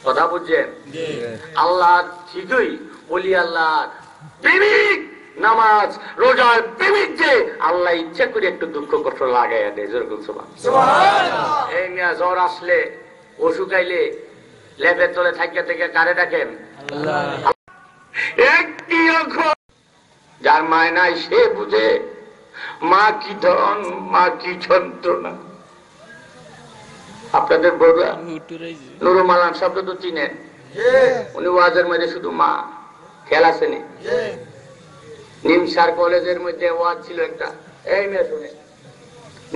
কথা বুঝছেন? আল্লাহ ঠিকই বলি, আল্লাহ প্রেমিক, নামাজ রোজার প্রেমিক যে আল্লাহ ইচ্ছা করে একটু দুঃখ কষ্ট লাগাইয়া দেয়। যেরকম এই মিয়া জ্বর আসলে, অসুখ আইলে লেপের তলে থাকিয়া থেকে কারে ডাকেন? একটি অক্ষর যার মায় নাই সে বুঝে মা কি ধন, মা কি যন্ত্রণা। আপনাদের বড়রা নুরুল মালান শব্দ তো চিনেন, উনি ওয়াজের মধ্যে শুধু মা খেয়াল আসেনি। নিমসার কলেজের মধ্যে ওয়াজ ছিল একটা, এই মেয়ে শুনে,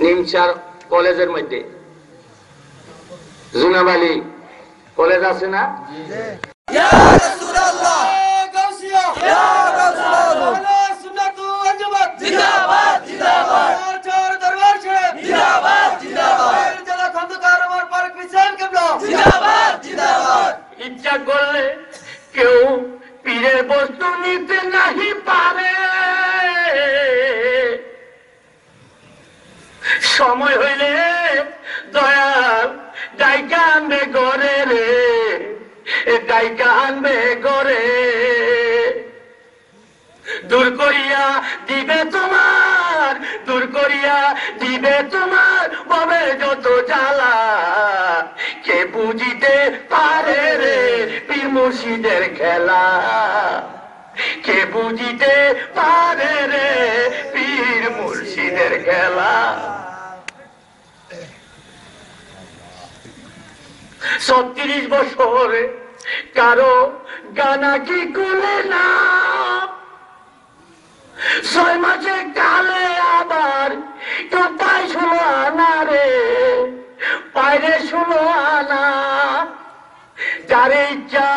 নিমসার কলেজের মধ্যে জুনাবালি কলেজ আছে না? ইচ্ছা করলে কেউ পীরের বস্তু নিতে নাহি পারে, সময় হইলে দয়াল ডাইকা আনবে গড়ে রে, ডাইকা আনবে গড়ে। দূর করিয়া দিবে তোমার, দূর করিয়া দিবে তোমার ববে যত জ্বালা। কে বুঝিতে পারে রে পীর মুর্শিদের খেলা, কে বুঝিতে পারে রে পীর মুর্শিদের খেলা। 36 বছরে কারো গানা কি কুলে না, 6 মাসে কালে আবার তো পাই 16 আনা রে, পাইরে 16 আনা। যারে ইচ্ছা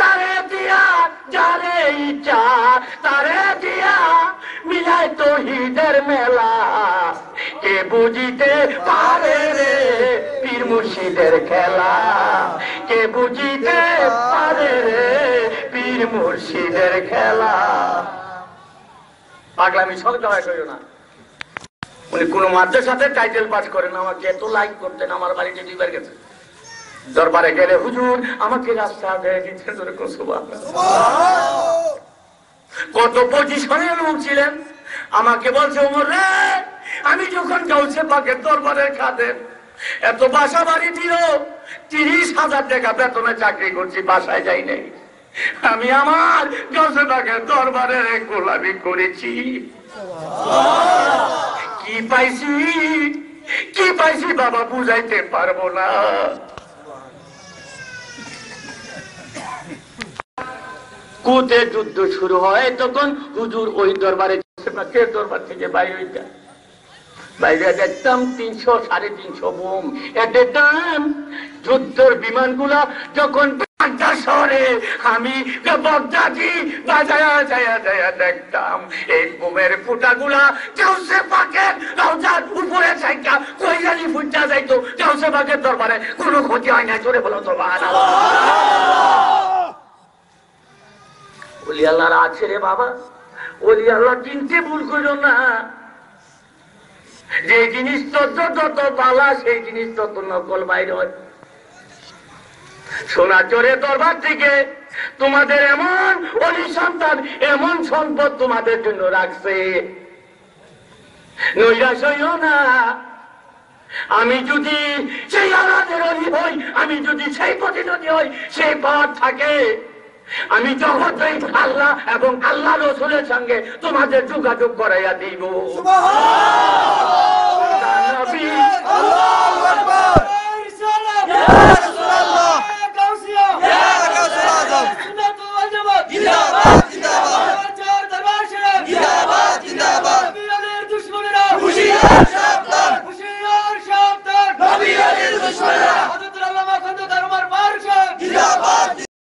তারে দিয়া, যারে ইচ্ছা তারে দিয়া মিলাই তৌহিদের মেলা। কে বুঝিতে পারে রে পীর মুর্শিদের খেলা, কে বুঝিতে পারে রে পীর মুর্শিদের খেলা। পাগলামি সব জয় করিও না। উনি কোন মাদ্রাসাতে টাইটেল পাস করেন, আমাকে এত লাইক করতেন, আমার বাড়িতে 2 বার গেছে। দরবারে গেলে হুজুর আমাকে রাস্তা দেয় দিচ্ছেন, কত পজিশনে লোক ছিলেন। আমাকে বলছে ওমর রে, আমি যখন গাউসে পাকের দরবারের খাদেম, এত বাসা বাড়ি দিল, 30,000 টাকা বেতনে চাকরি করছি, বাসায় যাই নাই। আমি আমার গাউসে পাকের দরবারের গোলামি করেছি। কি পাইছি, কি পাইছি বাবা বুঝাইতে পারবো না। কুতে যুদ্ধ শুরু হয় তখন হুজুর ওই দরবারে, দরবার থেকে বাইরে হইতেন, বাইরে দেখতাম 300 350 বোম এট এ টাইম। যুদ্ধের বিমানগুলা যখন শহরে, আমি বগদাদি বাজায়া যায়া যায়া দেখতাম এই বোমের ফুটাগুলা গাউসে পাকের রওজার উপরে থাইকা কই জানি ফুটা যাইতো। গাউসে পাকের দরবারে কোনো ক্ষতি হয় না, জোরে বলো সুবহানাল্লাহ। ওলি আল্লাহর আছে রে বাবা, ওলি আল্লাহ চিনতে ভুল করো না। যে জিনিস যত পালা সেই জিনিস তত নকল বাইরে হয়। সোনাচরের দরবার থেকে তোমাদের এমন ওলি সন্তান, এমন সম্পদ তোমাদের জন্য রাখছে, নৈরাশ হইও না। আমি যদি সেই আল্লাহর ওলি হই, আমি যদি সেই প্রতিনিধি হই, সেই পথ থাকে, আমি জগতেই আল্লাহ এবং আল্লাহ রসুলের সঙ্গে তোমাদের যোগাযোগ করাইয়া দিব।